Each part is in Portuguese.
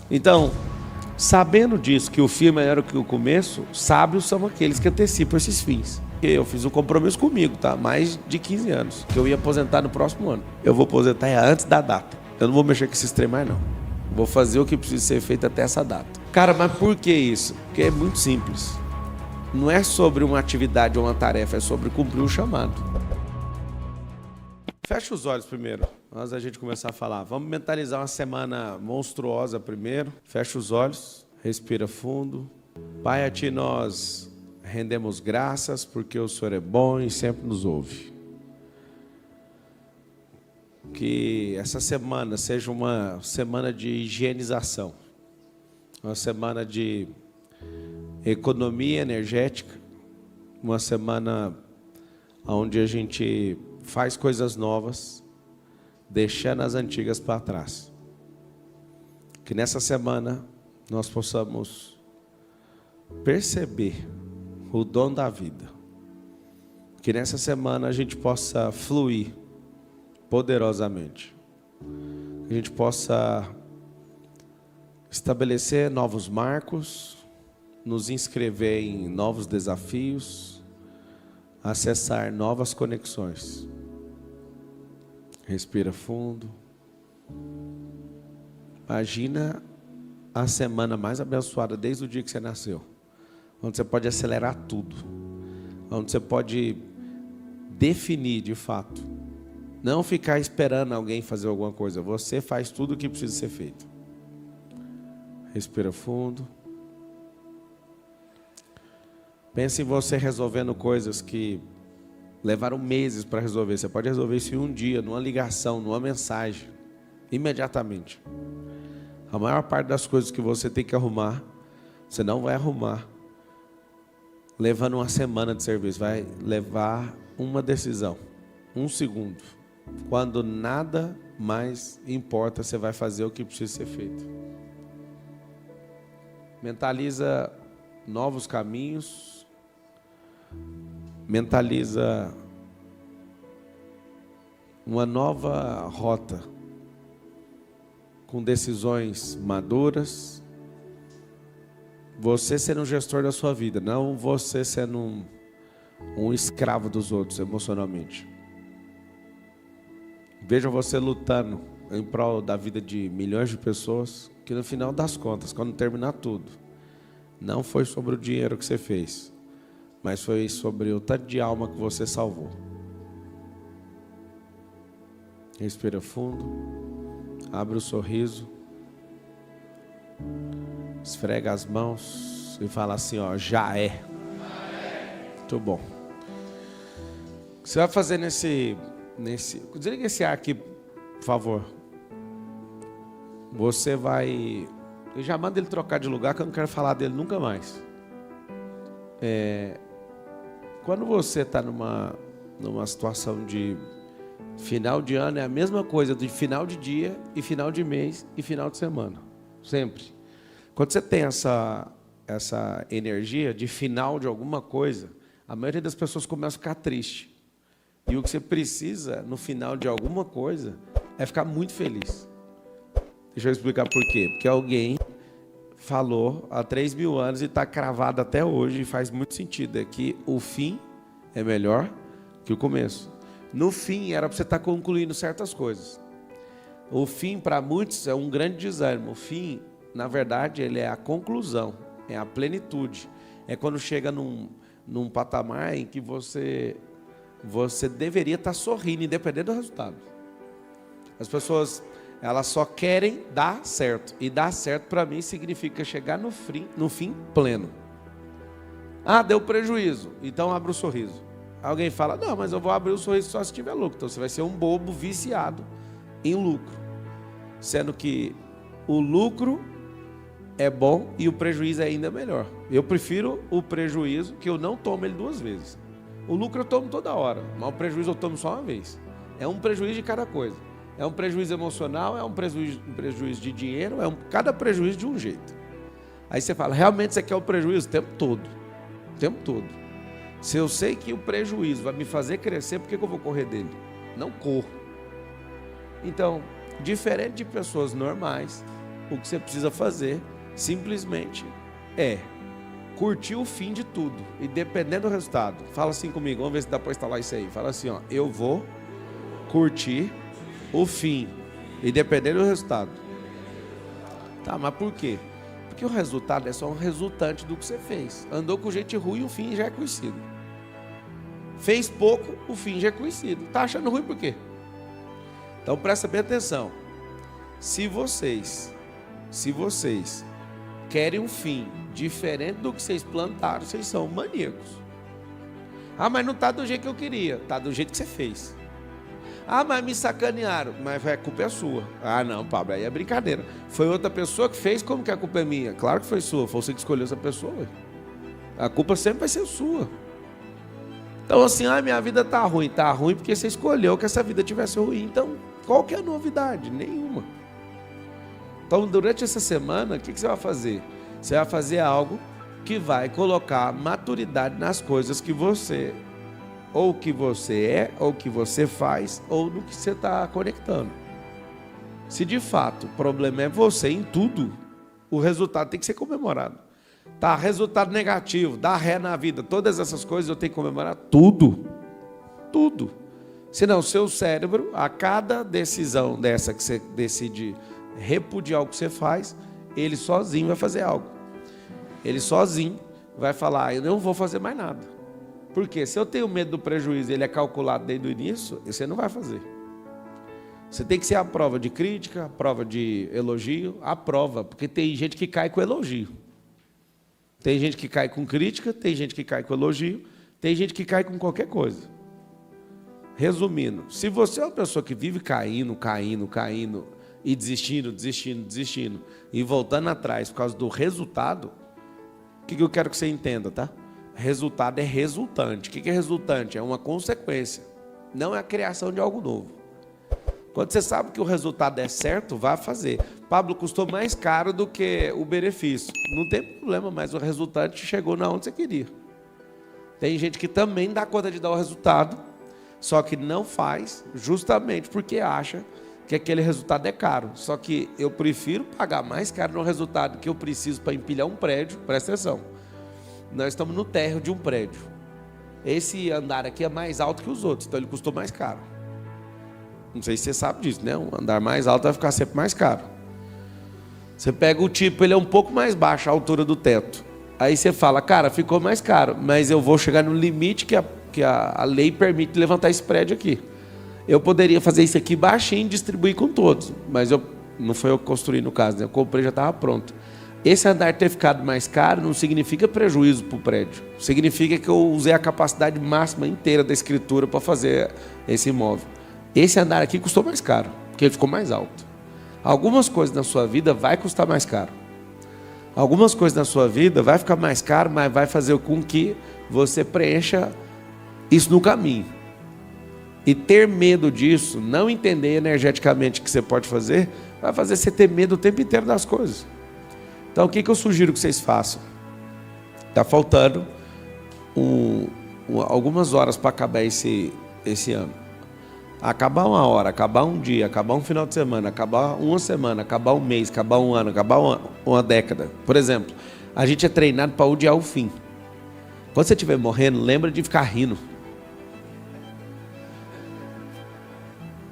Então, sabendo disso, que o fim é melhor que o começo, sábios são aqueles que antecipam esses fins. Eu fiz um compromisso comigo, tá? Mais de 15 anos, que eu ia aposentar no próximo ano. Eu vou aposentar antes da data. Eu não vou mexer com esse trem mais, não. Vou fazer o que precisa ser feito até essa data. Cara, mas por que isso? Porque é muito simples. Não é sobre uma atividade ou uma tarefa, é sobre cumprir o chamado. Fecha os olhos primeiro, antes da gente começar a falar. Vamos mentalizar uma semana monstruosa primeiro. Fecha os olhos, respira fundo. Pai, a Ti nós rendemos graças, porque o Senhor é bom e sempre nos ouve. Que essa semana seja uma semana de higienização, uma semana de economia energética, uma semana onde a gente faz coisas novas, deixando as antigas para trás. Que nessa semana nós possamos perceber o dom da vida. Que nessa semana a gente possa fluir poderosamente. Que a gente possa estabelecer novos marcos, nos inscrever em novos desafios, acessar novas conexões. Respira fundo. Imagina a semana mais abençoada desde o dia que você nasceu, onde você pode acelerar tudo, onde você pode definir de fato, não ficar esperando alguém fazer alguma coisa, você faz tudo o que precisa ser feito. Respira fundo. Pense em você resolvendo coisas que levaram meses para resolver. Você pode resolver isso em um dia, numa ligação, numa mensagem, imediatamente. A maior parte das coisas que você tem que arrumar, você não vai arrumar levando uma semana de serviço. Vai levar uma decisão, um segundo. Quando nada mais importa, você vai fazer o que precisa ser feito. Mentaliza novos caminhos. Mentaliza uma nova rota, com decisões maduras. Você sendo um gestor da sua vida, não você sendo um escravo dos outros emocionalmente. Veja você lutando em prol da vida de milhões de pessoas, que no final das contas, quando terminar tudo, não foi sobre o dinheiro que você fez, mas foi sobre o tanto de alma que você salvou. Respira fundo, abre o sorriso, esfrega as mãos e fala assim, ó, já é. Muito bom. O que você vai fazer nesse... Desliga esse ar aqui, por favor. Você vai... Eu já mando ele trocar de lugar, que eu não quero falar dele nunca mais. Quando você está numa situação de final de ano, é a mesma coisa de final de dia, e final de mês, e final de semana. Sempre. Quando você tem essa energia de final de alguma coisa, a maioria das pessoas começa a ficar triste. E o que você precisa, no final de alguma coisa, é ficar muito feliz. Deixa eu explicar por quê. Porque alguém falou há 3.000 anos e está cravado até hoje, e faz muito sentido, é que o fim é melhor que o começo. No fim, era para você estar concluindo certas coisas. O fim, para muitos, é um grande desânimo. O fim, na verdade, ele é a conclusão, é a plenitude. É quando chega num patamar em que você deveria estar sorrindo, independente do resultado. As pessoas, elas só querem dar certo. E dar certo, para mim, significa chegar no fim pleno. Ah, deu prejuízo, então abre o sorriso. Alguém fala, não, mas eu vou abrir o sorriso só se tiver lucro. Então você vai ser um bobo viciado em lucro. Sendo que o lucro é bom e o prejuízo é ainda melhor. Eu prefiro o prejuízo, que eu não tomo ele 2 vezes. O lucro eu tomo toda hora, mas o prejuízo eu tomo só uma vez. É um prejuízo de cada coisa. É um prejuízo emocional, é um prejuízo de dinheiro, cada prejuízo de um jeito. Aí você fala, realmente você quer o prejuízo? O tempo todo. O tempo todo. Se eu sei que o prejuízo vai me fazer crescer, por que eu vou correr dele? Não corro. Então, diferente de pessoas normais, O que você precisa fazer simplesmente é curtir o fim de tudo. E dependendo do resultado, fala assim comigo, vamos ver se dá para instalar isso aí. Fala assim, ó, eu vou curtir o fim. E dependendo do resultado. Tá, mas por quê? Porque o resultado é só um resultante do que você fez. Andou com gente ruim, o fim já é conhecido. Fez pouco, o fim já é conhecido. Tá achando ruim por quê? Então presta bem atenção. Se vocês querem um fim diferente do que vocês plantaram, vocês são maníacos. Ah, mas não está do jeito que eu queria. Está do jeito que você fez. Ah, mas me sacanearam. Mas a culpa é sua. Ah, não, Pablo, aí é brincadeira. Foi outra pessoa que fez, como que a culpa é minha? Claro que foi sua, foi você que escolheu essa pessoa. Ué. A culpa sempre vai ser sua. Então assim, minha vida está ruim. Está ruim porque você escolheu que essa vida tivesse ruim. Então, qual que é a novidade? Nenhuma. Então, durante essa semana, o que você vai fazer? Você vai fazer algo que vai colocar maturidade nas coisas que você, ou que você é, ou que você faz, ou no que você está conectando. Se de fato o problema é você em tudo, o resultado tem que ser comemorado. Tá, resultado negativo, dá ré na vida, todas essas coisas eu tenho que comemorar tudo. Tudo. Senão, seu cérebro, a cada decisão dessa que você decide repudiar o que você faz, ele sozinho vai fazer algo. Ele sozinho vai falar, eu não vou fazer mais nada. Porque se eu tenho medo do prejuízo, ele é calculado desde o início, você não vai fazer. Você tem que ser a prova de crítica, a prova de elogio, a prova, porque tem gente que cai com elogio. Tem gente que cai com crítica, tem gente que cai com elogio, tem gente que cai com qualquer coisa. Resumindo, se você é uma pessoa que vive caindo e desistindo, e voltando atrás por causa do resultado, o que eu quero que você entenda, tá? Resultado é resultante. O que é resultante? É uma consequência, não é a criação de algo novo. Quando você sabe que o resultado é certo, vá fazer. Pablo, custou mais caro do que o benefício. Não tem problema, mas o resultado chegou na onde você queria. Tem gente que também dá conta de dar o resultado, só que não faz justamente porque acha que aquele resultado é caro. Só que eu prefiro pagar mais caro no resultado que eu preciso para empilhar um prédio. Presta atenção. Nós estamos no térreo de um prédio. Esse andar aqui é mais alto que os outros, então ele custou mais caro. Não sei se você sabe disso, né? Um andar mais alto vai ficar sempre mais caro. Você pega o tipo, ele é um pouco mais baixo, a altura do teto. Aí você fala, cara, ficou mais caro, mas eu vou chegar no limite que a lei permite levantar esse prédio aqui. Eu poderia fazer isso aqui baixinho e distribuir com todos, mas não foi eu que construí no caso, né? Eu comprei, já estava pronto. Esse andar ter ficado mais caro não significa prejuízo para o prédio. Significa que eu usei a capacidade máxima inteira da escritura para fazer esse imóvel. Esse andar aqui custou mais caro, porque ele ficou mais alto. Algumas coisas na sua vida vai custar mais caro. Algumas coisas na sua vida vai ficar mais caro, mas vai fazer com que você preencha isso no caminho. E ter medo disso, não entender energeticamente o que você pode fazer, vai fazer você ter medo o tempo inteiro das coisas. Então, o que eu sugiro que vocês façam? Está faltando algumas horas para acabar esse ano. Acabar uma hora, acabar um dia, acabar um final de semana, acabar uma semana, acabar um mês, acabar um ano, acabar uma década. Por exemplo, a gente é treinado para odiar o fim. Quando você estiver morrendo, lembra de ficar rindo.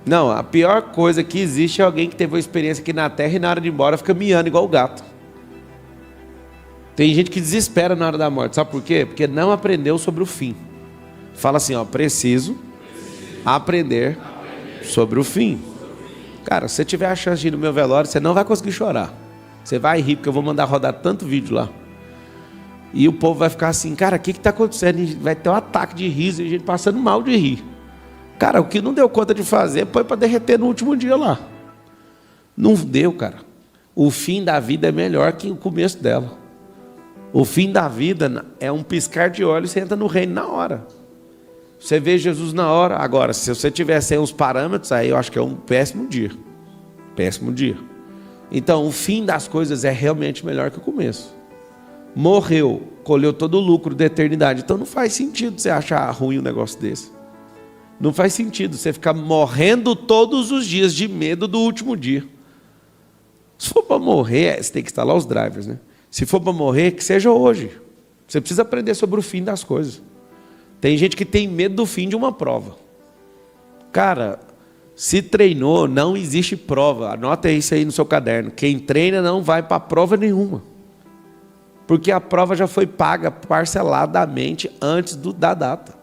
Não, a pior coisa que existe é alguém que teve uma experiência aqui na Terra e na hora de ir embora fica miando igual o gato. Tem gente que desespera na hora da morte. Sabe por quê? Porque não aprendeu sobre o fim. Fala assim, ó, preciso aprender sobre o fim. Cara, se você tiver a chance de ir no meu velório, você não vai conseguir chorar. Você vai rir, porque eu vou mandar rodar tanto vídeo lá. E o povo vai ficar assim, cara, o que está acontecendo? E vai ter um ataque de riso e a gente passando mal de rir. Cara, o que não deu conta de fazer, põe para derreter no último dia lá. Não deu, cara. O fim da vida é melhor que o começo dela. O fim da vida é um piscar de olhos e você entra no reino na hora. Você vê Jesus na hora. Agora, se você tiver sem os parâmetros, aí eu acho que é um péssimo dia. Péssimo dia. Então, o fim das coisas é realmente melhor que o começo. Morreu, colheu todo o lucro da eternidade. Então, não faz sentido você achar ruim um negócio desse. Não faz sentido você ficar morrendo todos os dias de medo do último dia. Se for para morrer, você tem que instalar os drivers, né? Se for para morrer, que seja hoje. Você precisa aprender sobre o fim das coisas. Tem gente que tem medo do fim de uma prova. Cara, se treinou, não existe prova. Anota isso aí no seu caderno. Quem treina não vai para prova nenhuma. Porque a prova já foi paga parceladamente antes da data.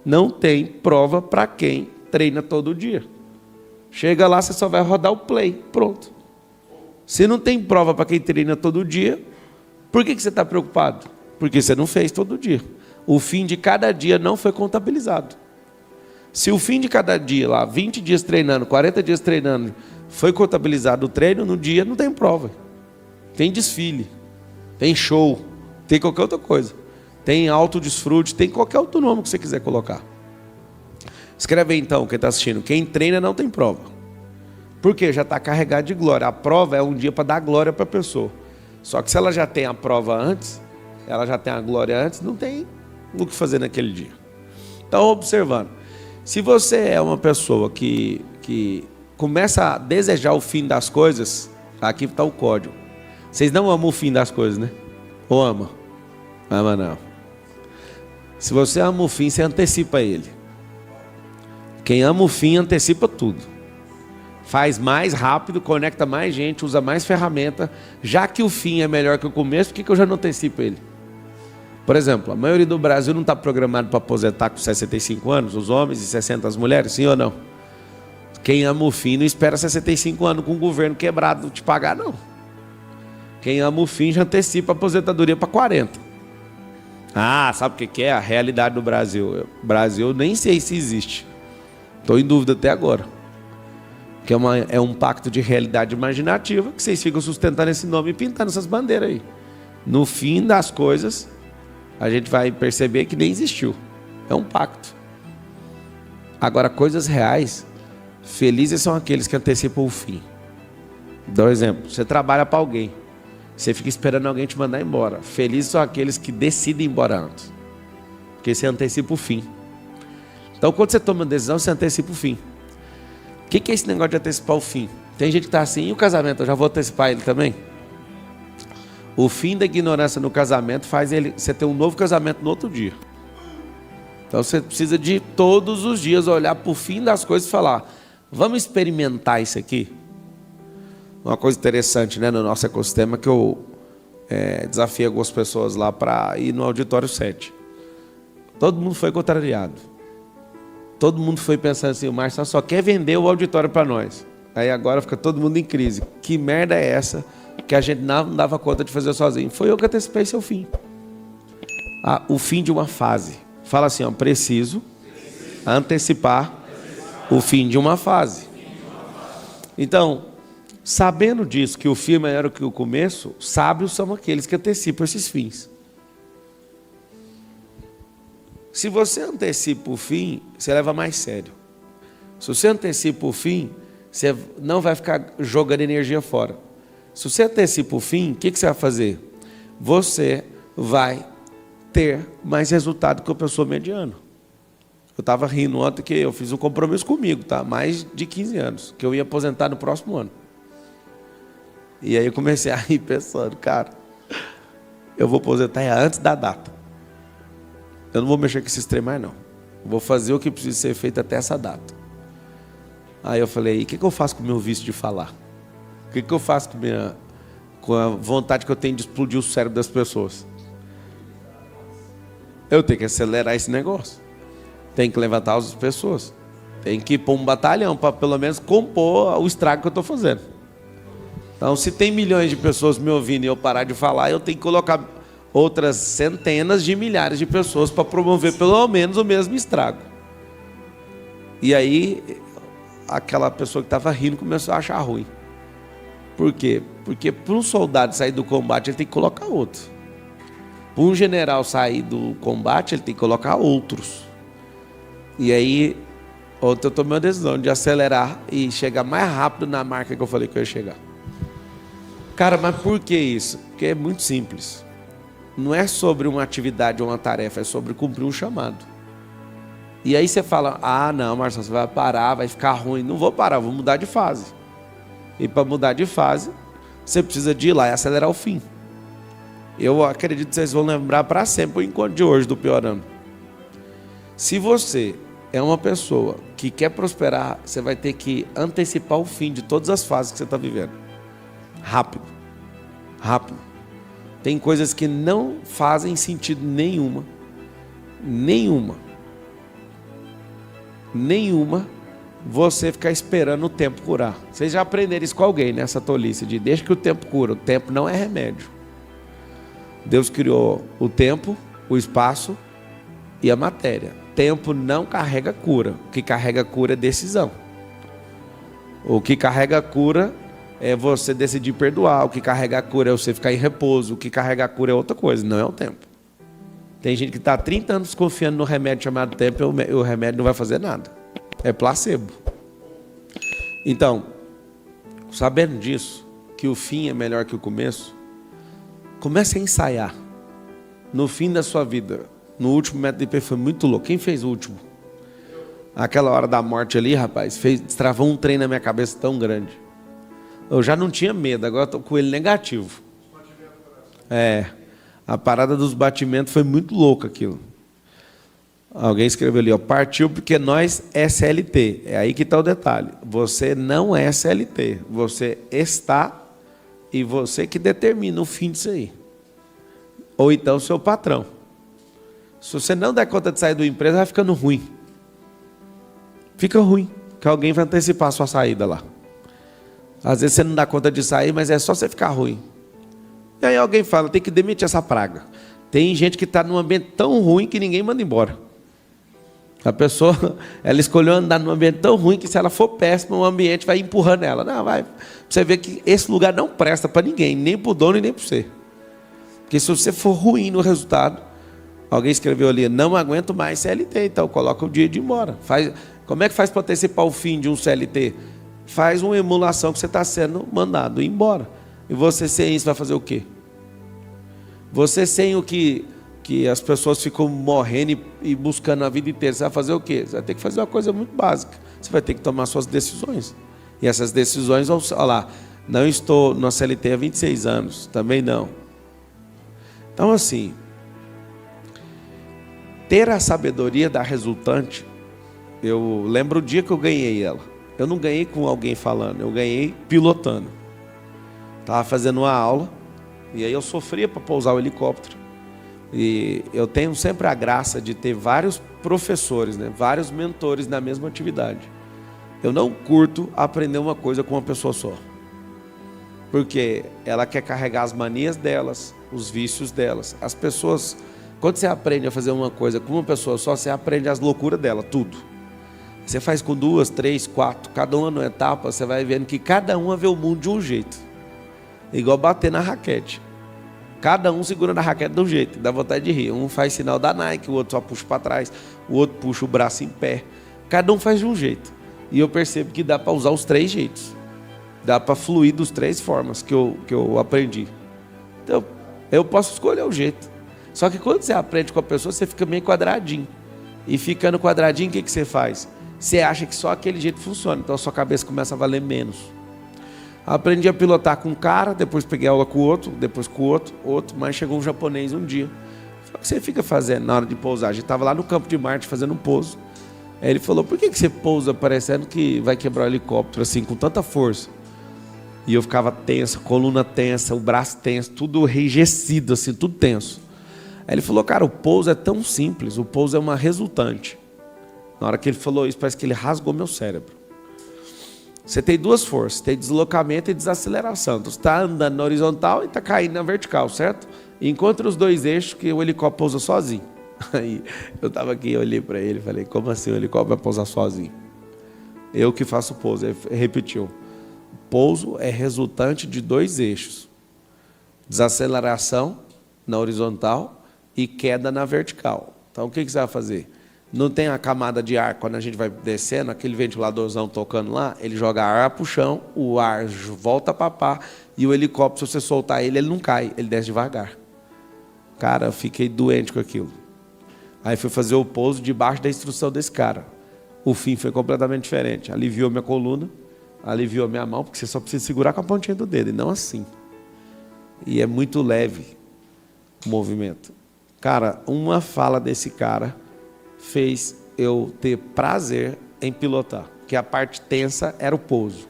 Não tem prova para quem treina todo dia. Chega lá, você só vai rodar o play. Pronto. Se não tem prova para quem treina todo dia, por que você está preocupado? Porque você não fez todo dia. O fim de cada dia não foi contabilizado. Se o fim de cada dia, lá, 20 dias treinando, 40 dias treinando, foi contabilizado o treino, no dia não tem prova. Tem desfile, tem show, tem qualquer outra coisa. Tem autodesfrute, tem qualquer outro nome que você quiser colocar. Escreve aí então, quem está assistindo. Quem treina não tem prova. Por quê? Já está carregado de glória. A prova é um dia para dar glória para a pessoa. Só que se ela já tem a prova antes, ela já tem a glória antes, não tem o que fazer naquele dia. Então, observando. Se você é uma pessoa que começa a desejar o fim das coisas, aqui está o código. Vocês não amam o fim das coisas, né? Ou ama? Ama não. Se você ama o fim, você antecipa ele. Quem ama o fim, antecipa tudo. Faz mais rápido, conecta mais gente, usa mais ferramenta. Já que o fim é melhor que o começo, por que eu já não antecipo ele? Por exemplo, a maioria do Brasil não está programado para aposentar com 65 anos, os homens, e 60 as mulheres, sim ou não? Quem ama o fim não espera 65 anos com o governo quebrado te pagar, não. Quem ama o fim já antecipa a aposentadoria para 40. Ah, sabe o que é? A realidade do Brasil. O Brasil nem sei se existe. Estou em dúvida até agora. Que é um pacto de realidade imaginativa que vocês ficam sustentando esse nome e pintando essas bandeiras aí. No fim das coisas, a gente vai perceber que nem existiu. É um pacto. Agora, coisas reais, felizes são aqueles que antecipam o fim. Dá um exemplo. Você trabalha para alguém. Você fica esperando alguém te mandar embora. Felizes são aqueles que decidem ir embora antes. Porque você antecipa o fim. Então, quando você toma uma decisão, você antecipa o fim. O que é esse negócio de antecipar o fim? Tem gente que está assim, e o casamento? Eu já vou antecipar ele também? O fim da ignorância no casamento faz você ter um novo casamento no outro dia. Então você precisa de todos os dias olhar para o fim das coisas e falar, vamos experimentar isso aqui? Uma coisa interessante, né, no nosso ecossistema, que eu desafiei algumas pessoas lá para ir no auditório 7. Todo mundo foi contrariado. Todo mundo foi pensando assim, o Marcelo só quer vender o auditório para nós. Aí agora fica todo mundo em crise. Que merda é essa que a gente não dava conta de fazer sozinho? Foi eu que antecipei seu fim. O fim de uma fase. Fala assim, ó, preciso antecipar o fim de uma fase. Então, sabendo disso, que o fim é melhor que o começo, sábios são aqueles que antecipam esses fins. Se você antecipa o fim, você leva mais sério. Se você antecipa o fim, você não vai ficar jogando energia fora. Se você antecipa o fim, o que você vai fazer? Você vai ter mais resultado que a pessoa mediana. Eu estava rindo ontem que eu fiz um compromisso comigo, tá? Mais de 15 anos, que eu ia aposentar no próximo ano. E aí eu comecei a rir pensando, cara, eu vou aposentar antes da data. Eu não vou mexer com esse trem mais não. Vou fazer o que precisa ser feito até essa data. Aí eu falei, o que eu faço com o meu vício de falar? O que eu faço com a vontade que eu tenho de explodir o cérebro das pessoas? Eu tenho que acelerar esse negócio. Tenho que levantar as pessoas. Tenho que ir para um batalhão para pelo menos compor o estrago que eu estou fazendo. Então, se tem milhões de pessoas me ouvindo e eu parar de falar, eu tenho que colocar outras centenas de milhares de pessoas para promover pelo menos o mesmo estrago. E aí, aquela pessoa que estava rindo começou a achar ruim. Por quê? Porque para um soldado sair do combate, ele tem que colocar outro. Para um general sair do combate, ele tem que colocar outros. E aí, ontem eu tomei uma decisão de acelerar e chegar mais rápido na marca que eu falei que eu ia chegar. Cara, mas por que isso? Porque é muito simples. Não é sobre uma atividade ou uma tarefa, é sobre cumprir um chamado. E aí você fala, não, Marcelo, você vai parar, vai ficar ruim. Não vou parar, vou mudar de fase. E para mudar de fase, você precisa de ir lá e acelerar o fim. Eu acredito que vocês vão lembrar para sempre o encontro de hoje do Piorando. Se você é uma pessoa que quer prosperar, você vai ter que antecipar o fim de todas as fases que você está vivendo. Rápido. Rápido. Tem coisas que não fazem sentido nenhuma. Nenhuma você ficar esperando o tempo curar. Vocês já aprenderam isso com alguém, nessa tolice de deixa que o tempo cura. O tempo não é remédio. Deus criou o tempo, o espaço e a matéria. Tempo não carrega cura. O que carrega cura é decisão. O que carrega cura é você decidir perdoar. O que carrega cura é você ficar em repouso. O que carrega cura é outra coisa, não é o tempo. Tem gente que está há 30 anos confiando no remédio chamado tempo e o remédio não vai fazer nada. É placebo. Então, sabendo disso, que o fim é melhor que o começo, comece a ensaiar. No fim da sua vida, no último método IP foi muito louco. Quem fez o último? Aquela hora da morte ali, rapaz, destravou um trem na minha cabeça tão grande. Eu já não tinha medo, agora estou com ele negativo. A parada dos batimentos foi muito louca aquilo. Alguém escreveu ali, ó, partiu porque nós é CLT. É aí que está o detalhe. Você não é CLT. Você está e você que determina o fim disso aí. Ou então o seu patrão. Se você não der conta de sair da empresa, vai ficando ruim. Fica ruim, que alguém vai antecipar a sua saída lá. Às vezes você não dá conta de sair, mas é só você ficar ruim. E aí alguém fala, tem que demitir essa praga. Tem gente que está num ambiente tão ruim que ninguém manda embora. A pessoa, ela escolheu andar num ambiente tão ruim que se ela for péssima, o ambiente vai empurrando ela. Não, vai. Você vê que esse lugar não presta para ninguém, nem para o dono e nem para você. Porque se você for ruim no resultado, alguém escreveu ali, não aguento mais CLT, então coloca o dia de ir embora. Como é que faz para antecipar o fim de um CLT? Faz uma emulação que você está sendo mandado ir embora. E você sem isso vai fazer o quê? Você sem o que as pessoas ficam morrendo e buscando a vida inteira, você vai fazer o quê? Você vai ter que fazer uma coisa muito básica. Você vai ter que tomar suas decisões. E essas decisões vão, olha lá, não estou na CLT há 26 anos, também não. Então assim, ter a sabedoria da resultante, eu lembro o dia que eu ganhei ela. Eu não ganhei com alguém falando, eu ganhei pilotando. Estava fazendo uma aula, e aí eu sofria para pousar o helicóptero. E eu tenho sempre a graça de ter vários professores, né, vários mentores na mesma atividade. Eu não curto aprender uma coisa com uma pessoa só. Porque ela quer carregar as manias delas, os vícios delas. As pessoas, quando você aprende a fazer uma coisa com uma pessoa só, você aprende as loucuras dela, tudo. Você faz com 2, 3, 4, cada uma numa etapa, você vai vendo que cada uma vê o mundo de um jeito. Igual bater na raquete. Cada um segura na raquete de um jeito, dá vontade de rir. Um faz sinal da Nike, o outro só puxa para trás, o outro puxa o braço em pé. Cada um faz de um jeito. E eu percebo que dá para usar os 3 jeitos. Dá para fluir dos 3 formas que eu aprendi. Então, eu posso escolher o jeito. Só que quando você aprende com a pessoa, você fica meio quadradinho. E ficando quadradinho, o que você faz? Você acha que só aquele jeito funciona. Então a sua cabeça começa a valer menos. Aprendi a pilotar com um cara, depois peguei aula com o outro, depois com o outro, mas chegou um japonês um dia. O que você fica fazendo na hora de pousar? A gente estava lá no campo de Marte fazendo um pouso. Aí ele falou, por que você pousa parecendo que vai quebrar o helicóptero assim, com tanta força? E eu ficava tenso, coluna tensa, o braço tenso, tudo enrijecido assim, tudo tenso. Aí ele falou, cara, o pouso é tão simples, o pouso é uma resultante. Na hora que ele falou isso, parece que ele rasgou meu cérebro. Você tem 2 forças, tem deslocamento e desaceleração. Então, você está andando na horizontal e está caindo na vertical, certo? E encontra os 2 eixos que o helicóptero pousa sozinho. Aí eu estava aqui, eu olhei para ele e falei, como assim o helicóptero vai pousar sozinho? Eu que faço o pouso. Ele repetiu, o pouso é resultante de 2 eixos. Desaceleração na horizontal e queda na vertical. Então o que você vai fazer? Não tem a camada de ar, quando a gente vai descendo, aquele ventiladorzão tocando lá, ele joga ar para o chão, o ar volta para pá, e o helicóptero, se você soltar ele não cai, ele desce devagar. Cara, eu fiquei doente com aquilo. Aí fui fazer o pouso debaixo da instrução desse cara. O fim foi completamente diferente. Aliviou minha coluna, aliviou minha mão, porque você só precisa segurar com a pontinha do dedo, e não assim. E é muito leve o movimento. Cara, uma fala desse cara fez eu ter prazer em pilotar, que a parte tensa era o pouso.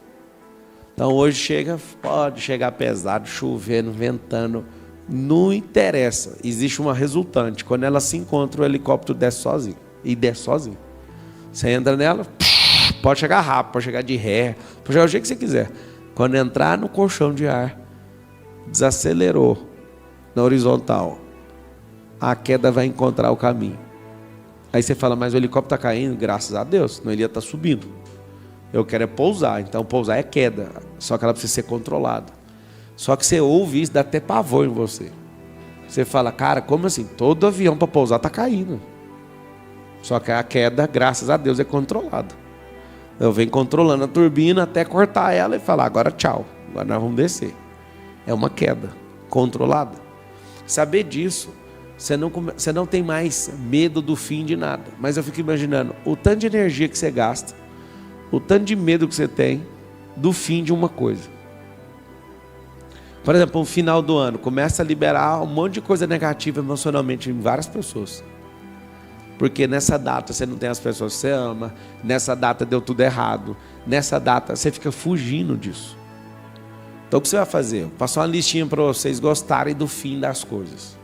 Então hoje pode chegar pesado, chovendo, ventando, não interessa. Existe uma resultante. Quando ela se encontra, o helicóptero desce sozinho. E desce sozinho. Você entra nela, pode chegar rápido, pode chegar de ré, pode chegar do jeito que você quiser. Quando entrar no colchão de ar, desacelerou na horizontal, a queda vai encontrar o caminho. Aí você fala, mas o helicóptero está caindo, graças a Deus, senão ele ia estar subindo. Eu quero é pousar, então pousar é queda, só que ela precisa ser controlada. Só que você ouve isso, dá até pavor em você. Você fala, cara, como assim? Todo avião para pousar está caindo. Só que a queda, graças a Deus, é controlada. Eu venho controlando a turbina até cortar ela e falar, agora tchau, agora nós vamos descer. É uma queda controlada. Saber disso, você não tem mais medo do fim de nada. Mas eu fico imaginando o tanto de energia que você gasta, o tanto de medo que você tem do fim de uma coisa. Por exemplo, no final do ano, começa a liberar um monte de coisa negativa emocionalmente em várias pessoas. Porque nessa data você não tem as pessoas que você ama, nessa data deu tudo errado, nessa data você fica fugindo disso. Então o que você vai fazer? Vou passar uma listinha para vocês gostarem do fim das coisas.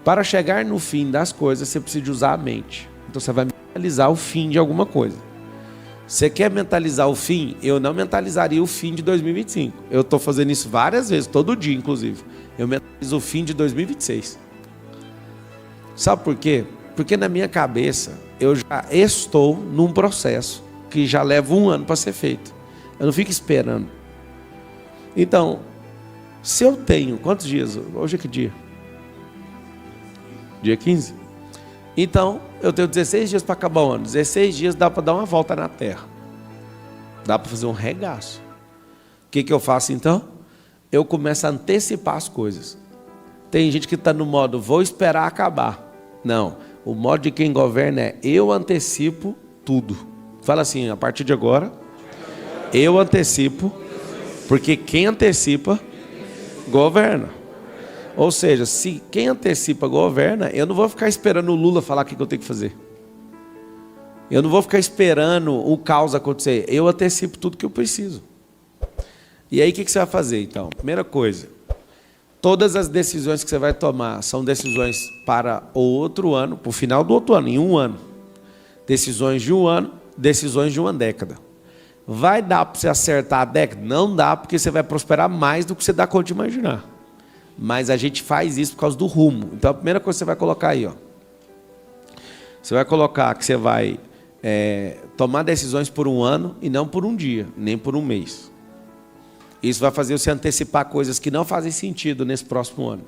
Para chegar no fim das coisas, você precisa de usar a mente. Então você vai mentalizar o fim de alguma coisa. Você quer mentalizar o fim? Eu não mentalizaria o fim de 2025. Eu estou fazendo isso várias vezes, todo dia inclusive. Eu mentalizo o fim de 2026. Sabe por quê? Porque na minha cabeça, eu já estou num processo que já leva 1 ano para ser feito. Eu não fico esperando. Então, se eu tenho, quantos dias? Hoje é que dia? Dia 15? Então, eu tenho 16 dias para acabar o ano. 16 dias dá para dar uma volta na Terra. Dá para fazer um regaço. O que eu faço então? Eu começo a antecipar as coisas. Tem gente que está no modo, vou esperar acabar. Não, o modo de quem governa é, eu antecipo tudo. Fala assim, a partir de agora, eu antecipo, porque quem antecipa, governa. Ou seja, se quem antecipa governa, eu não vou ficar esperando o Lula falar o que eu tenho que fazer. Eu não vou ficar esperando o caos acontecer. Eu antecipo tudo que eu preciso. E aí o que você vai fazer então? Primeira coisa, todas as decisões que você vai tomar são decisões para o outro ano, para o final do outro ano, em 1 ano. Decisões de 1 ano, decisões de 1 década. Vai dar para você acertar a década? Não dá, porque você vai prosperar mais do que você dá conta de imaginar. Mas a gente faz isso por causa do rumo. Então a primeira coisa que você vai colocar aí, ó. Você vai colocar que você vai tomar decisões por 1 ano e não por 1 dia, nem por 1 mês. Isso vai fazer você antecipar coisas que não fazem sentido nesse próximo ano.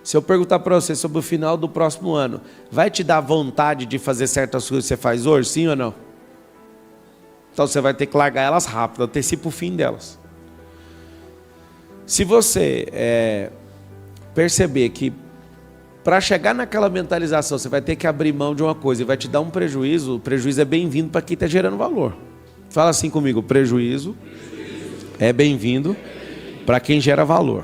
Se eu perguntar para você sobre o final do próximo ano, vai te dar vontade de fazer certas coisas que você faz hoje, sim ou não? Então você vai ter que largar elas rápido, antecipa o fim delas. Se você perceber que para chegar naquela mentalização você vai ter que abrir mão de uma coisa e vai te dar um prejuízo, o prejuízo é bem-vindo para quem está gerando valor. Fala assim comigo, o prejuízo é bem-vindo para quem gera valor.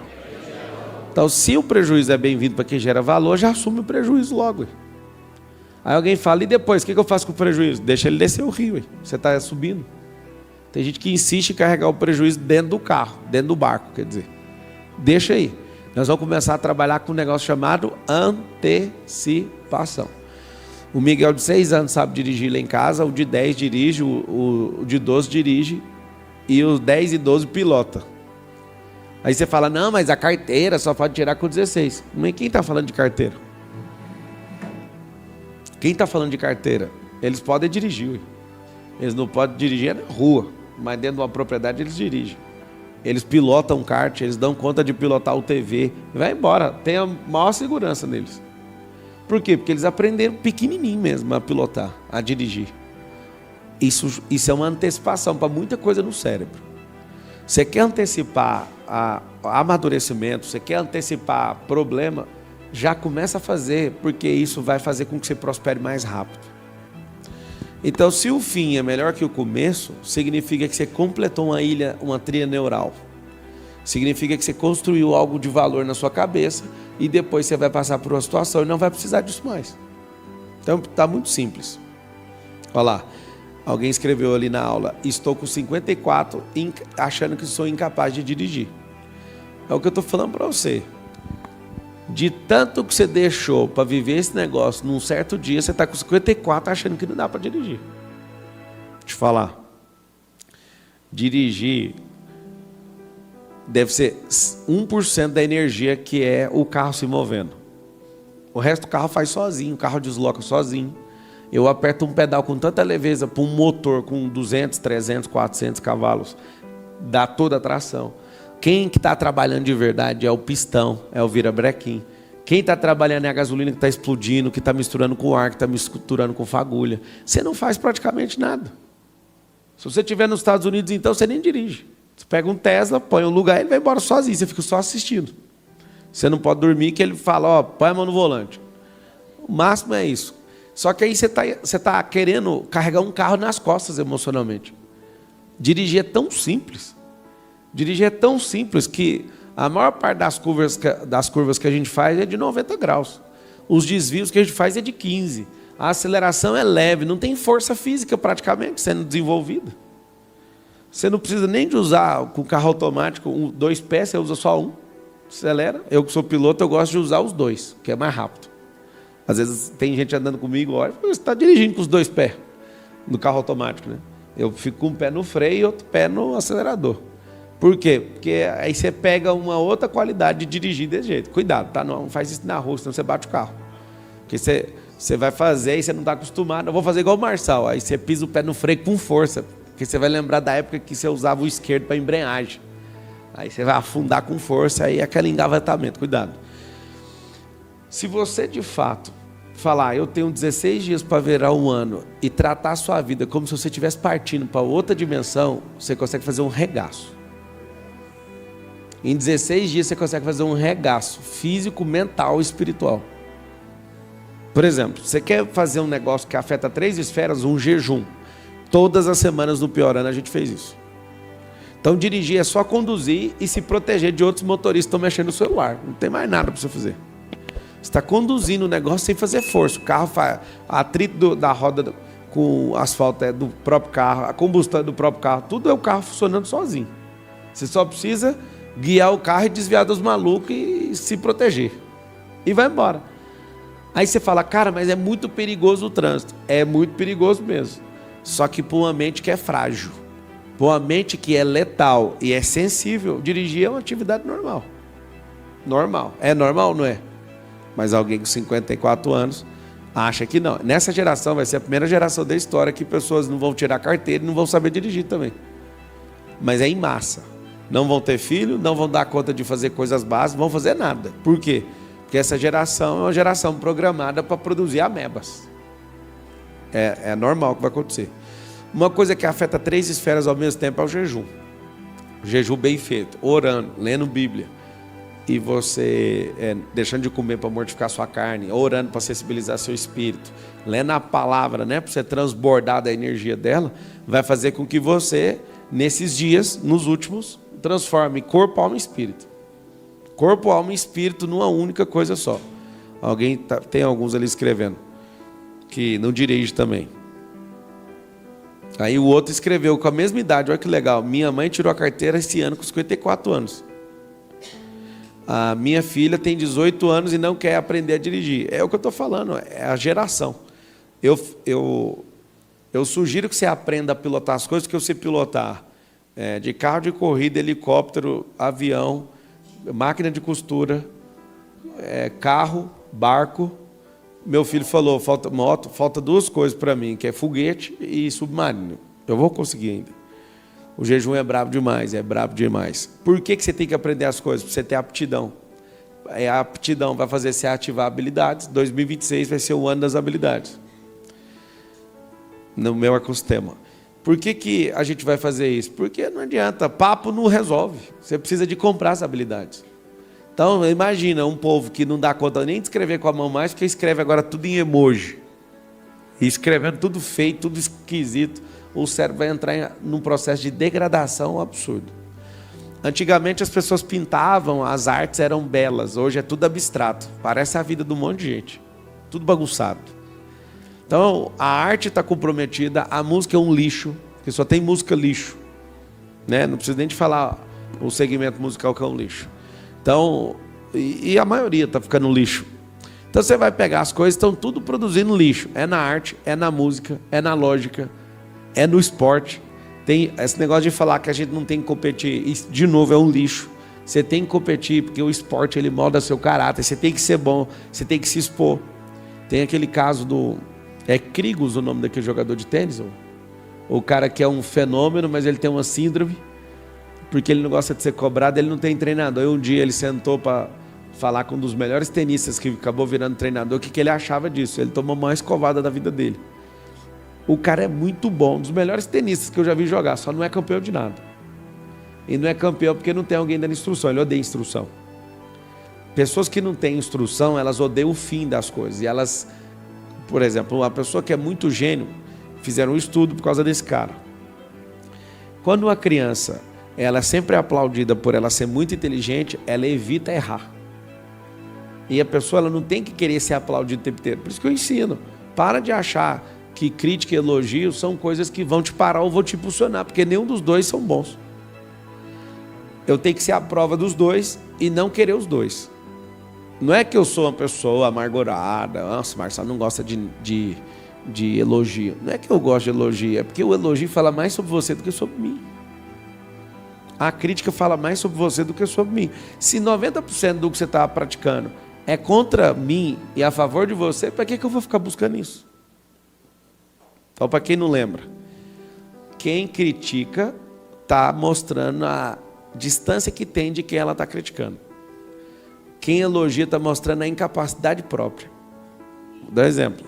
Então, se o prejuízo é bem-vindo para quem gera valor, já assume o prejuízo logo. Aí alguém fala, e depois, o que eu faço com o prejuízo? Deixa ele descer o rio, você está subindo. Tem gente que insiste em carregar o prejuízo dentro do carro, dentro do barco, quer dizer. Deixa aí. Nós vamos começar a trabalhar com um negócio chamado antecipação. O Miguel de 6 anos sabe dirigir lá em casa, o de 10 dirige, o de 12 dirige, e os 10 e 12 pilota. Aí você fala, não, mas a carteira só pode tirar com 16. Mas quem está falando de carteira? Quem está falando de carteira? Eles podem dirigir. Eles não podem dirigir na rua, mas dentro de uma propriedade eles dirigem. Eles pilotam kart, eles dão conta de pilotar o TV. Vai embora, tem a maior segurança neles. Por quê? Porque eles aprenderam pequenininho mesmo a pilotar, a dirigir. Isso é uma antecipação para muita coisa no cérebro. Você quer antecipar amadurecimento, você quer antecipar problema, já começa a fazer, porque isso vai fazer com que você prospere mais rápido. Então, se o fim é melhor que o começo, significa que você completou uma trilha neural. Significa que você construiu algo de valor na sua cabeça e depois você vai passar por uma situação e não vai precisar disso mais. Então está muito simples. Olha lá, alguém escreveu ali na aula: estou com 54 achando que sou incapaz de dirigir. É o que eu estou falando para você. De tanto que você deixou para viver esse negócio, num certo dia você está com 54 achando que não dá para dirigir. Deixa eu te falar. Dirigir deve ser 1% da energia que é o carro se movendo. O resto do carro faz sozinho, o carro desloca sozinho. Eu aperto um pedal com tanta leveza para um motor com 200, 300, 400 cavalos. Dá toda a tração. Quem que está trabalhando de verdade é o pistão, é o virabrequim. Quem está trabalhando é a gasolina que está explodindo, que está misturando com ar, que está misturando com fagulha. Você não faz praticamente nada. Se você estiver nos Estados Unidos, então, você nem dirige. Você pega um Tesla, põe um lugar e ele vai embora sozinho, você fica só assistindo. Você não pode dormir, que ele fala, ó, põe a mão no volante. O máximo é isso. Só que aí você tá querendo carregar um carro nas costas emocionalmente. Dirigir é tão simples. Dirigir é tão simples que a maior parte das curvas que a gente faz é de 90 graus. Os desvios que a gente faz é de 15. A aceleração é leve, não tem força física praticamente sendo desenvolvida. Você não precisa nem de usar com carro automático 2 pés, você usa só um. Acelera. Eu que sou piloto, eu gosto de usar os 2, que é mais rápido. Às vezes tem gente andando comigo, olha, você está dirigindo com os 2 pés no carro automático, né? Eu fico com um pé no freio e outro pé no acelerador. Por quê? Porque aí você pega uma outra qualidade de dirigir desse jeito. Cuidado, tá? Não faz isso na rua, senão você bate o carro. Porque você vai fazer e você não está acostumado. Eu vou fazer igual o Marçal, aí você pisa o pé no freio com força. Porque você vai lembrar da época que você usava o esquerdo para embreagem. Aí você vai afundar com força, aí é aquele engavetamento. Cuidado. Se você de fato falar, eu tenho 16 dias para virar um ano e tratar a sua vida como se você estivesse partindo para outra dimensão, você consegue fazer um regaço. Em 16 dias você consegue fazer um regaço físico, mental e espiritual. Por exemplo, você quer fazer um negócio que afeta 3 esferas, um jejum. Todas as semanas no Piorando a gente fez isso. Então dirigir é só conduzir e se proteger de outros motoristas que estão mexendo no celular. Não tem mais nada para você fazer. Você está conduzindo o negócio sem fazer força. O carro faz atrito da roda com o asfalto é do próprio carro, a combustão é do próprio carro, tudo é o carro funcionando sozinho. Você só precisa guiar o carro e desviar dos malucos e se proteger. E vai embora. Aí você fala, cara, mas é muito perigoso o trânsito. É muito perigoso mesmo. Só que para uma mente que é frágil, para uma mente que é letal e é sensível, dirigir é uma atividade normal. Normal. É normal, não é? Mas alguém com 54 anos acha que não. Nessa geração vai ser a primeira geração da história que pessoas não vão tirar carteira e não vão saber dirigir também. Mas é em massa. Não vão ter filho, não vão dar conta de fazer coisas básicas, não vão fazer nada. Por quê? Porque essa geração é uma geração programada para produzir amebas. É normal que vai acontecer. Uma coisa que afeta 3 esferas ao mesmo tempo é o jejum. O jejum bem feito, orando, lendo Bíblia. E você deixando de comer para mortificar sua carne, orando para sensibilizar seu espírito, lendo a palavra, né, para você transbordar da energia dela, vai fazer com que você, nesses dias, nos últimos, transforme corpo, alma e espírito. Corpo, alma e espírito numa única coisa só. Tem alguns ali escrevendo que não dirige também. Aí o outro escreveu com a mesma idade, olha que legal, minha mãe tirou a carteira esse ano com 54 anos. A minha filha tem 18 anos e não quer aprender a dirigir. É o que eu estou falando, é a geração. Eu sugiro que você aprenda a pilotar as coisas que eu sei pilotar. De carro de corrida, helicóptero, avião, máquina de costura, carro, barco. Meu filho falou, falta moto, falta 2 coisas para mim, que é foguete e submarino. Eu vou conseguir ainda. O jejum é brabo demais, é brabo demais. Por que você tem que aprender as coisas? Para você ter aptidão. A aptidão vai fazer você ativar habilidades. 2026 vai ser o ano das habilidades. No meu ecossistema. Por que a gente vai fazer isso? Porque não adianta, papo não resolve. Você precisa de comprar as habilidades. Então, imagina um povo que não dá conta nem de escrever com a mão mais, porque escreve agora tudo em emoji. E escrevendo tudo feio, tudo esquisito. O cérebro vai entrar num processo de degradação absurdo. Antigamente as pessoas pintavam, as artes eram belas. Hoje é tudo abstrato. Parece a vida de um monte de gente. Tudo bagunçado. Então, a arte está comprometida, a música é um lixo, porque só tem música lixo. Né? Não precisa nem de falar o segmento musical que é um lixo. Então, e a maioria está ficando lixo. Então você vai pegar as coisas, estão tudo produzindo lixo. É na arte, é na música, é na lógica, é no esporte. Tem esse negócio de falar que a gente não tem que competir, isso, de novo, é um lixo. Você tem que competir, porque o esporte ele molda seu caráter, você tem que ser bom, você tem que se expor. Tem aquele caso do... É Kyrgios o nome daquele jogador de tênis? O cara que é um fenômeno, mas ele tem uma síndrome, porque ele não gosta de ser cobrado, ele não tem treinador. Aí um dia ele sentou para falar com um dos melhores tenistas que acabou virando treinador, o que ele achava disso. Ele tomou a maior escovada da vida dele. O cara é muito bom, um dos melhores tenistas que eu já vi jogar, só não é campeão de nada. E não é campeão porque não tem alguém dando instrução, ele odeia instrução. Pessoas que não têm instrução, elas odeiam o fim das coisas. E elas, por exemplo, uma pessoa que é muito gênio, fizeram um estudo por causa desse cara. Quando uma criança, ela sempre é aplaudida por ela ser muito inteligente, ela evita errar. E a pessoa ela não tem que querer ser aplaudida o tempo inteiro. Por isso que eu ensino. Para de achar que crítica e elogio são coisas que vão te parar ou vão te impulsionar, porque nenhum dos dois são bons. Eu tenho que ser a prova dos dois e não querer os dois. Não é que eu sou uma pessoa amargurada. Nossa, Marcelo não gosta de elogio. Não é que eu gosto de elogio, é porque o elogio fala mais sobre você do que sobre mim. A crítica fala mais sobre você do que sobre mim. Se 90% do que você está praticando é contra mim e a favor de você, para que eu vou ficar buscando isso? Então, para quem não lembra, quem critica está mostrando a distância que tem de quem ela está criticando. Quem elogia está mostrando a incapacidade própria. Vou dar um exemplo.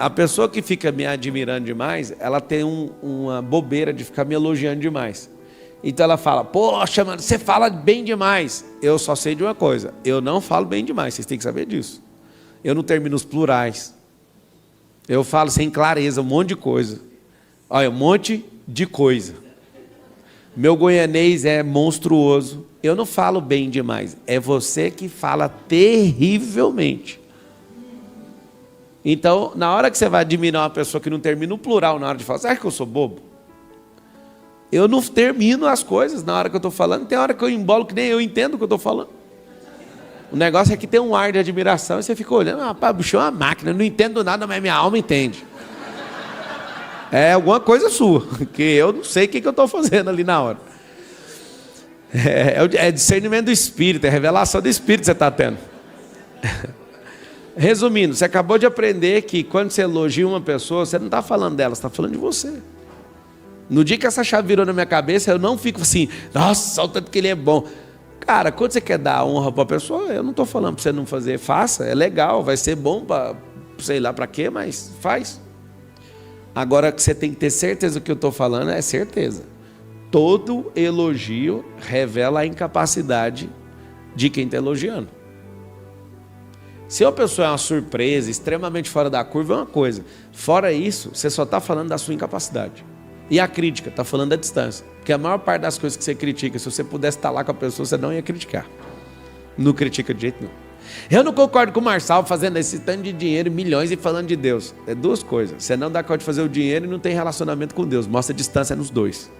A pessoa que fica me admirando demais, ela tem uma bobeira de ficar me elogiando demais. Então ela fala, poxa, mano, você fala bem demais. Eu só sei de uma coisa, eu não falo bem demais, vocês têm que saber disso. Eu não termino os plurais. Eu falo sem clareza um monte de coisa. Olha, um monte de coisa. Meu goianês é monstruoso. Eu não falo bem demais. É você que fala terrivelmente. Então, na hora que você vai admirar uma pessoa que não termina o plural na hora de falar, você acha que eu sou bobo? Eu não termino as coisas na hora que eu estou falando. Tem hora que eu embolo que nem eu entendo o que eu estou falando. O negócio é que tem um ar de admiração e você fica olhando, rapaz, o bicho é uma máquina, eu não entendo nada, mas minha alma entende. É alguma coisa sua, que eu não sei o que eu estou fazendo ali na hora. É discernimento do Espírito, é revelação do Espírito que você está tendo. Resumindo, você acabou de aprender que quando você elogia uma pessoa, você não está falando dela, você está falando de você. No dia que essa chave virou na minha cabeça, eu não fico assim, nossa, olha o tanto que ele é bom. Cara, quando você quer dar honra para a pessoa, eu não estou falando para você não fazer, faça, é legal, vai ser bom para, sei lá para quê, mas faz. Agora que você tem que ter certeza do que eu estou falando, é certeza. Todo elogio revela a incapacidade de quem está elogiando. Se uma pessoa é uma surpresa, extremamente fora da curva, é uma coisa. Fora isso, você só está falando da sua incapacidade. E a crítica, está falando da distância. Porque a maior parte das coisas que você critica, se você pudesse estar lá com a pessoa, você não ia criticar. Não critica de jeito nenhum. Eu não concordo com o Marçal fazendo esse tanto de dinheiro, milhões e falando de Deus. É duas coisas. Você não dá conta de fazer o dinheiro e não tem relacionamento com Deus. Mostra a distância nos dois.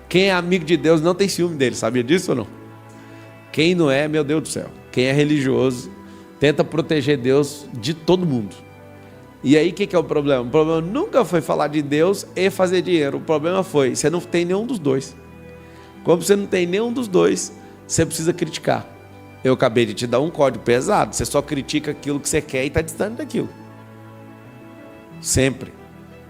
Quem é amigo de Deus não tem ciúme dele. Sabia disso ou não? Quem não é, meu Deus do céu. Quem é religioso tenta proteger Deus de todo mundo. E aí o que é o problema? O problema nunca foi falar de Deus e fazer dinheiro. O problema foi, você não tem nenhum dos dois. Como você não tem nenhum dos dois, você precisa criticar. Eu acabei de te dar um código pesado. Você só critica aquilo que você quer e está distante daquilo. Sempre.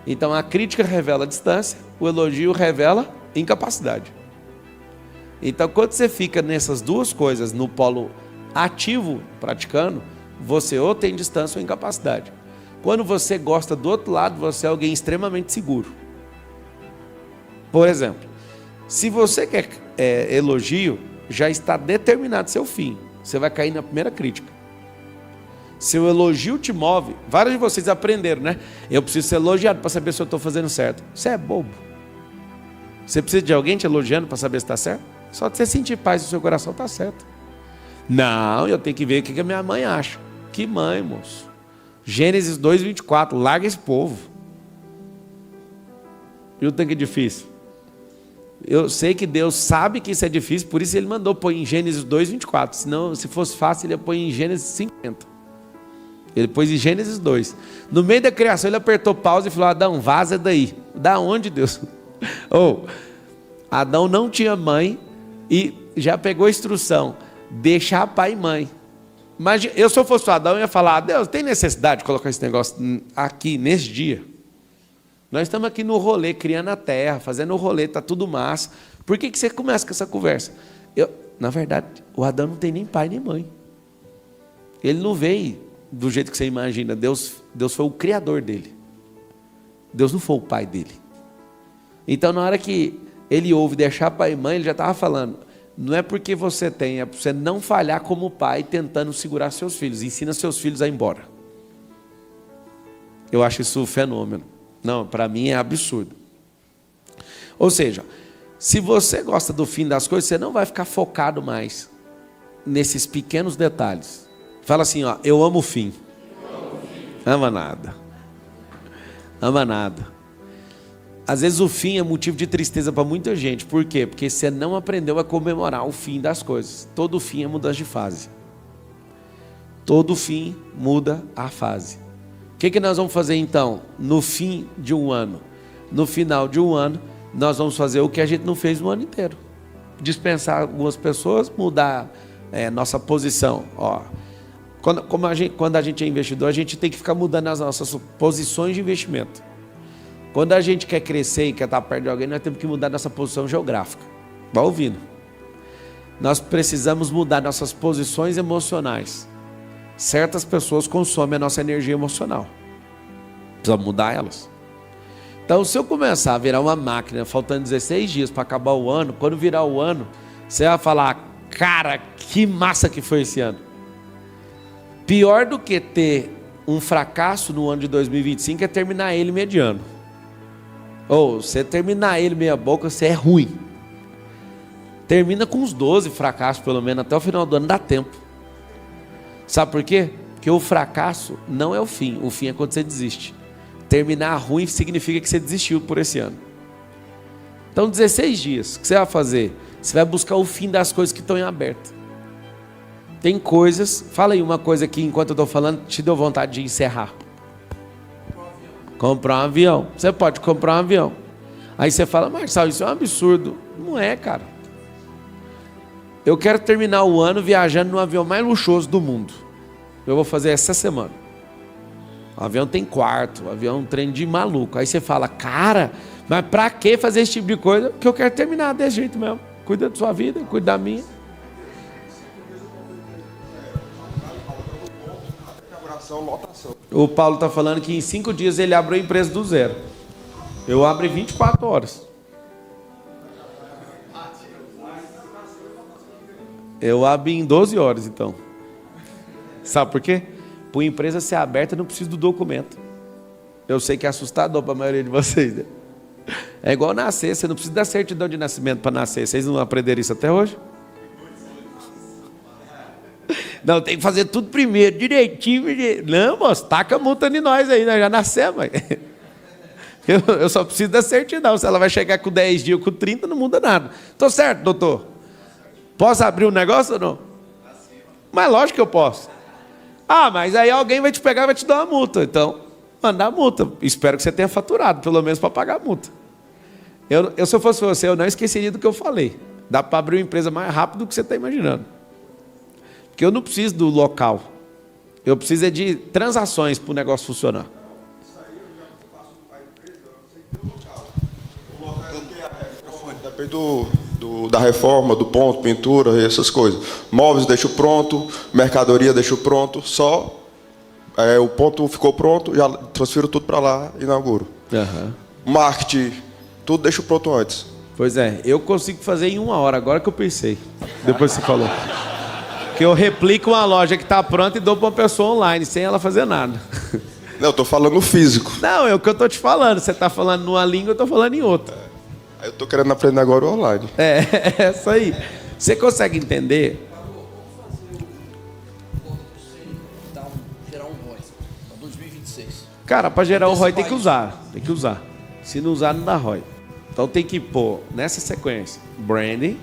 Então a crítica revela a distância, o elogio revela incapacidade. Então quando você fica nessas duas coisas, no polo ativo praticando, você ou tem distância ou incapacidade. Quando você gosta do outro lado, você é alguém extremamente seguro. Por exemplo, se você quer elogio, já está determinado seu fim. Você vai cair na primeira crítica. Se o elogio te move, vários de vocês aprenderam, né? Eu preciso ser elogiado para saber se eu estou fazendo certo. Você é bobo. Você precisa de alguém te elogiando para saber se está certo? Só de você sentir paz no seu coração tá certo. Não, eu tenho que ver o que a minha mãe acha. Que mãe, moço? Gênesis 2:24, larga esse povo. E o tanque é difícil? Eu sei que Deus sabe que isso é difícil, por isso ele mandou pôr em Gênesis 2:24. Senão, se fosse fácil, ele ia pôr em Gênesis 50. Ele pôs em Gênesis 2. No meio da criação, ele apertou pausa e falou: Adão, vaza daí. Da onde, Deus? Adão não tinha mãe e já pegou a instrução: deixar pai e mãe. Mas eu, se eu fosse o Adão, eu ia falar: Deus, tem necessidade de colocar esse negócio aqui, nesse dia? Nós estamos aqui no rolê, criando a terra, fazendo o rolê, está tudo massa. Por que você começa com essa conversa? Na verdade, o Adão não tem nem pai nem mãe. Ele não veio do jeito que você imagina. Deus foi o criador dele. Deus não foi o pai dele. Então, na hora que ele ouve deixar pai e mãe, ele já estava falando: não é porque você tem, é para você não falhar como pai tentando segurar seus filhos. Ensina seus filhos a ir embora. Eu acho isso um fenômeno. Não, para mim é absurdo. Ou seja, se você gosta do fim das coisas, você não vai ficar focado mais nesses pequenos detalhes. Fala assim, ó: eu amo o fim. Ama nada. Ama nada. Às vezes o fim é motivo de tristeza para muita gente. Por quê? Porque você não aprendeu a comemorar o fim das coisas. Todo fim é mudança de fase. Todo fim muda a fase. O que nós vamos fazer então? No fim de um ano, no final de um ano, nós vamos fazer o que a gente não fez no ano inteiro. Dispensar algumas pessoas, mudar nossa posição. Ó, quando a gente é investidor, a gente tem que ficar mudando as nossas posições de investimento. Quando a gente quer crescer e quer estar perto de alguém, nós temos que mudar nossa posição geográfica. Vai ouvindo. Nós precisamos mudar nossas posições emocionais. Certas pessoas consomem a nossa energia emocional. Precisamos mudar elas. Então, se eu começar a virar uma máquina, faltando 16 dias para acabar o ano, quando virar o ano, você vai falar: cara, que massa que foi esse ano. Pior do que ter um fracasso no ano de 2025 é terminar ele mediano. Ou você terminar ele meia boca, você é ruim. Termina com uns 12 fracassos, pelo menos, até o final do ano dá tempo. Sabe por quê? Porque o fracasso não é o fim é quando você desiste. Terminar ruim significa que você desistiu por esse ano. Então, 16 dias, o que você vai fazer? Você vai buscar o fim das coisas que estão em aberto. Tem coisas, fala aí uma coisa que enquanto eu estou falando, te deu vontade de encerrar. Comprar um avião. Você pode comprar um avião. Aí você fala: Marcelo, isso é um absurdo. Não é, cara. Eu quero terminar o ano viajando no avião mais luxuoso do mundo. Eu vou fazer essa semana. O avião tem quarto, o avião é um trem de maluco. Aí você fala: cara, mas pra que fazer esse tipo de coisa? Porque eu quero terminar desse jeito mesmo. Cuida da sua vida, cuida da minha. O Paulo está falando que em 5 dias ele abre a empresa do zero. Eu abro em 24 horas. Eu abro em 12 horas, então. Sabe por quê? Para a empresa ser aberta, não precisa do documento. Eu sei que é assustador para a maioria de vocês, né? É igual nascer, você não precisa da certidão de nascimento para nascer. Vocês não aprenderam isso até hoje? Não, tem que fazer tudo primeiro, direitinho. Não, moço, taca a multa em nós aí, nós já nascemos. Eu só preciso da certidão. Se ela vai chegar com 10 dias ou com 30, não muda nada. Estou certo, doutor? Posso abrir um negócio ou não? Mas lógico que eu posso. Ah, mas aí alguém vai te pegar e vai te dar uma multa. Então, manda a multa. Espero que você tenha faturado, pelo menos para pagar a multa. Se eu fosse você, eu não esqueceria do que eu falei. Dá para abrir uma empresa mais rápido do que você está imaginando. Porque eu não preciso do local. Eu preciso de transações para o negócio funcionar. Isso aí eu já faço para a empresa, eu não sei que tem local. O local depende da reforma, do ponto, pintura e essas coisas. Móveis deixo pronto, mercadoria deixo pronto, só o ponto ficou pronto, já transfiro tudo para lá e inauguro. Uhum. Marketing, tudo deixo pronto antes. Pois é, eu consigo fazer em 1 hora, agora que eu pensei. Depois você falou. Que eu replico uma loja que está pronta e dou para uma pessoa online, sem ela fazer nada. Não, eu estou falando físico. Não, é o que eu estou te falando. Você está falando numa língua, eu estou falando em outra. Aí eu tô querendo aprender agora o online. É isso aí. Você consegue entender? Gerar um ROI. 2026. Cara, para gerar o ROI tem que usar. Tem que usar. Se não usar, não dá ROI. Então tem que pôr nessa sequência branding,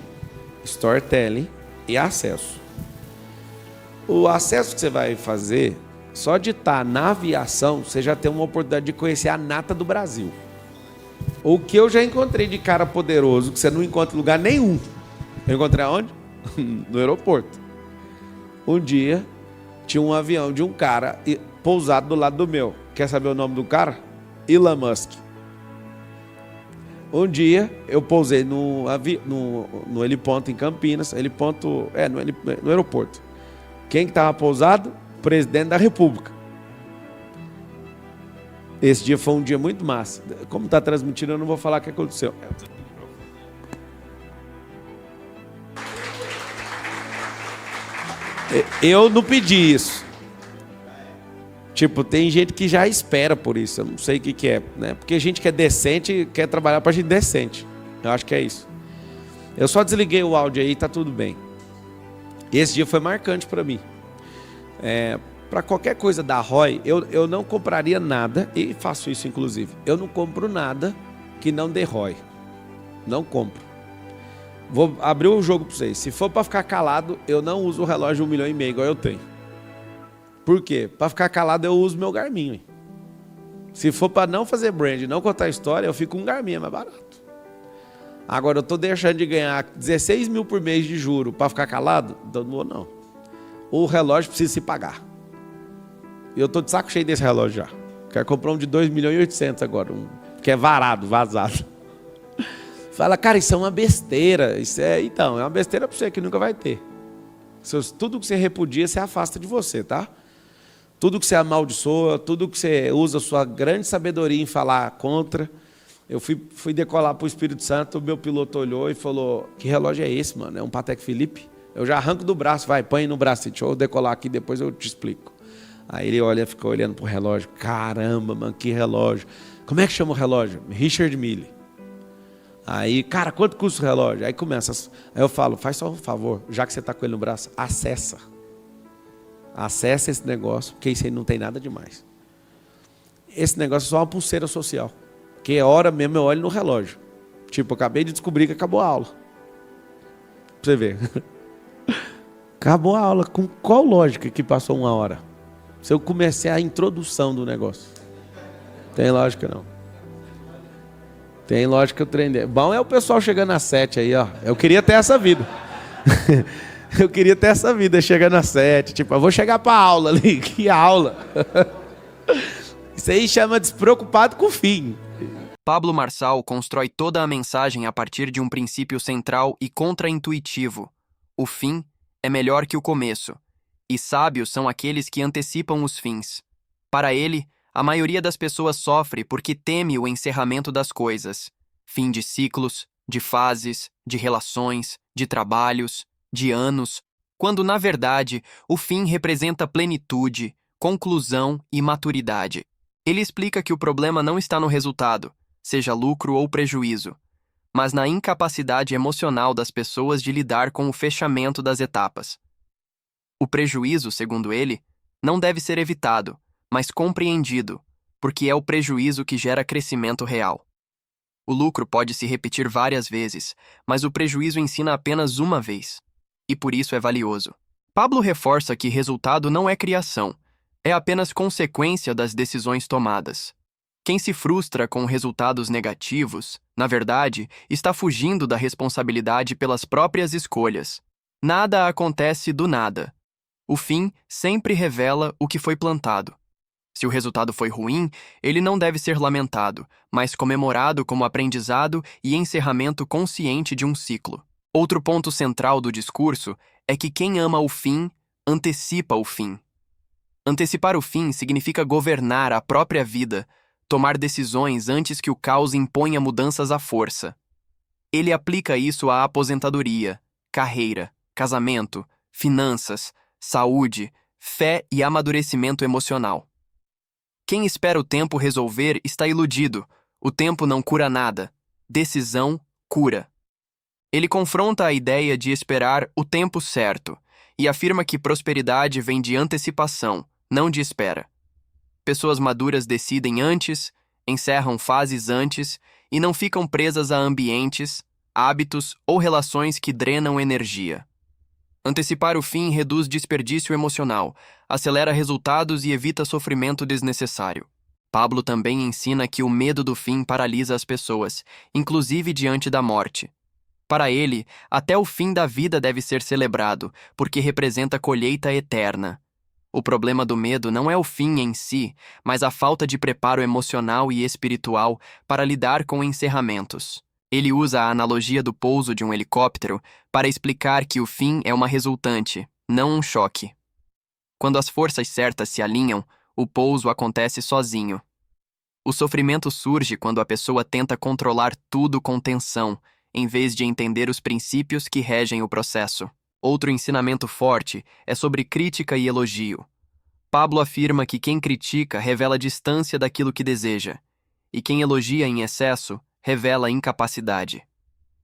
storytelling e acesso. O acesso que você vai fazer, só de estar na aviação, você já tem uma oportunidade de conhecer a nata do Brasil. O que eu já encontrei de cara poderoso, que você não encontra em lugar nenhum. Eu encontrei aonde? No aeroporto. Um dia, tinha um avião de um cara pousado do lado do meu. Quer saber o nome do cara? Elon Musk. Um dia, eu pousei no heliponto em Campinas. No aeroporto. Quem que estava pousado? O presidente da República. Esse dia foi um dia muito massa. Como está transmitindo, eu não vou falar o que aconteceu. Eu não pedi isso. Tipo, tem gente que já espera por isso. Eu não sei o que é, né? Porque gente que é decente quer trabalhar para gente decente. Eu acho que é isso. Eu só desliguei o áudio aí e tá tudo bem. Esse dia foi marcante para mim. Para qualquer coisa da ROI, eu não compraria nada, e faço isso inclusive. Eu não compro nada que não dê ROI. Não compro. Vou abrir um jogo para vocês. Se for para ficar calado, eu não uso o relógio 1,5 milhão igual eu tenho. Por quê? Para ficar calado eu uso meu Garmin. Hein? Se for para não fazer brand, não contar história, eu fico com um Garmin, é mais barato. Agora eu tô deixando de ganhar 16 mil por mês de juro para ficar calado? Então não vou não. O relógio precisa se pagar. E eu tô de saco cheio desse relógio já. Quero comprar um de 2 milhões e 800 agora, que é varado, vazado. Fala, cara, isso é uma besteira. Então, é uma besteira para você que nunca vai ter. Tudo que você repudia, você afasta de você, tá? Tudo que você amaldiçoa, tudo que você usa sua grande sabedoria em falar contra. Eu fui decolar para o Espírito Santo, o meu piloto olhou e falou, que relógio é esse, mano? É um Patek Philippe? Eu já arranco do braço, vai, põe no braço, deixa eu decolar aqui, depois eu te explico. Aí ele ficou olhando pro relógio, caramba, mano, que relógio. Como é que chama o relógio? Richard Mille. Aí, cara, quanto custa o relógio? Aí começa, aí eu falo, faz só um favor, já que você tá com ele no braço, acessa esse negócio, porque isso aí não tem nada demais. Esse negócio é só uma pulseira social, que é hora mesmo eu olho no relógio. Tipo, eu acabei de descobrir que acabou a aula. Pra você ver. Acabou a aula, com qual lógica que passou 1 hora? Se eu comecei a introdução do negócio. Tem lógica não. Tem lógica eu treinei. Bom é o pessoal chegando às 7 aí, ó. Eu queria ter essa vida. Eu queria ter essa vida, chegando às 7. Tipo, eu vou chegar pra aula ali. Que aula? Isso aí chama despreocupado com o fim. Pablo Marçal constrói toda a mensagem a partir de um princípio central e contraintuitivo. O fim é melhor que o começo. E sábios são aqueles que antecipam os fins. Para ele, a maioria das pessoas sofre porque teme o encerramento das coisas. Fim de ciclos, de fases, de relações, de trabalhos, de anos, quando, na verdade, o fim representa plenitude, conclusão e maturidade. Ele explica que o problema não está no resultado, seja lucro ou prejuízo, mas na incapacidade emocional das pessoas de lidar com o fechamento das etapas. O prejuízo, segundo ele, não deve ser evitado, mas compreendido, porque é o prejuízo que gera crescimento real. O lucro pode se repetir várias vezes, mas o prejuízo ensina apenas uma vez, e por isso é valioso. Pablo reforça que resultado não é criação, é apenas consequência das decisões tomadas. Quem se frustra com resultados negativos, na verdade, está fugindo da responsabilidade pelas próprias escolhas. Nada acontece do nada. O fim sempre revela o que foi plantado. Se o resultado foi ruim, ele não deve ser lamentado, mas comemorado como aprendizado e encerramento consciente de um ciclo. Outro ponto central do discurso é que quem ama o fim, antecipa o fim. Antecipar o fim significa governar a própria vida, tomar decisões antes que o caos imponha mudanças à força. Ele aplica isso à aposentadoria, carreira, casamento, finanças, saúde, fé e amadurecimento emocional. Quem espera o tempo resolver está iludido. O tempo não cura nada. Decisão cura. Ele confronta a ideia de esperar o tempo certo e afirma que prosperidade vem de antecipação, não de espera. Pessoas maduras decidem antes, encerram fases antes e não ficam presas a ambientes, hábitos ou relações que drenam energia. Antecipar o fim reduz desperdício emocional, acelera resultados e evita sofrimento desnecessário. Pablo também ensina que o medo do fim paralisa as pessoas, inclusive diante da morte. Para ele, até o fim da vida deve ser celebrado, porque representa colheita eterna. O problema do medo não é o fim em si, mas a falta de preparo emocional e espiritual para lidar com encerramentos. Ele usa a analogia do pouso de um helicóptero para explicar que o fim é uma resultante, não um choque. Quando as forças certas se alinham, o pouso acontece sozinho. O sofrimento surge quando a pessoa tenta controlar tudo com tensão, em vez de entender os princípios que regem o processo. Outro ensinamento forte é sobre crítica e elogio. Pablo afirma que quem critica revela distância daquilo que deseja, e quem elogia em excesso revela incapacidade.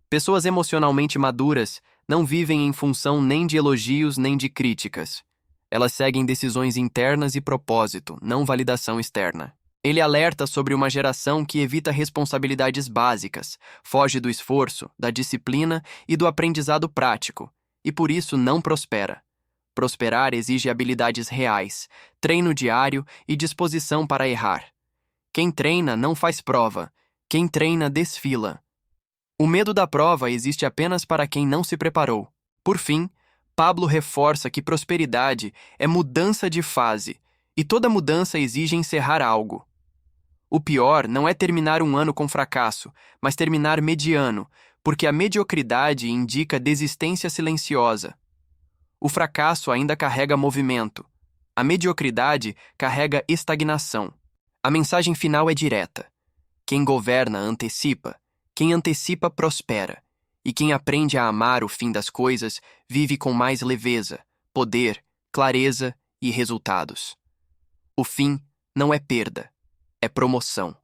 Pessoas emocionalmente maduras não vivem em função nem de elogios nem de críticas. Elas seguem decisões internas e propósito, não validação externa. Ele alerta sobre uma geração que evita responsabilidades básicas, foge do esforço, da disciplina e do aprendizado prático, e por isso não prospera. Prosperar exige habilidades reais, treino diário e disposição para errar. Quem treina não faz prova, quem treina desfila. O medo da prova existe apenas para quem não se preparou. Por fim, Pablo reforça que prosperidade é mudança de fase, e toda mudança exige encerrar algo. O pior não é terminar um ano com fracasso, mas terminar mediano, porque a mediocridade indica desistência silenciosa. O fracasso ainda carrega movimento. A mediocridade carrega estagnação. A mensagem final é direta. Quem governa antecipa, quem antecipa prospera, e quem aprende a amar o fim das coisas vive com mais leveza, poder, clareza e resultados. O fim não é perda, é promoção.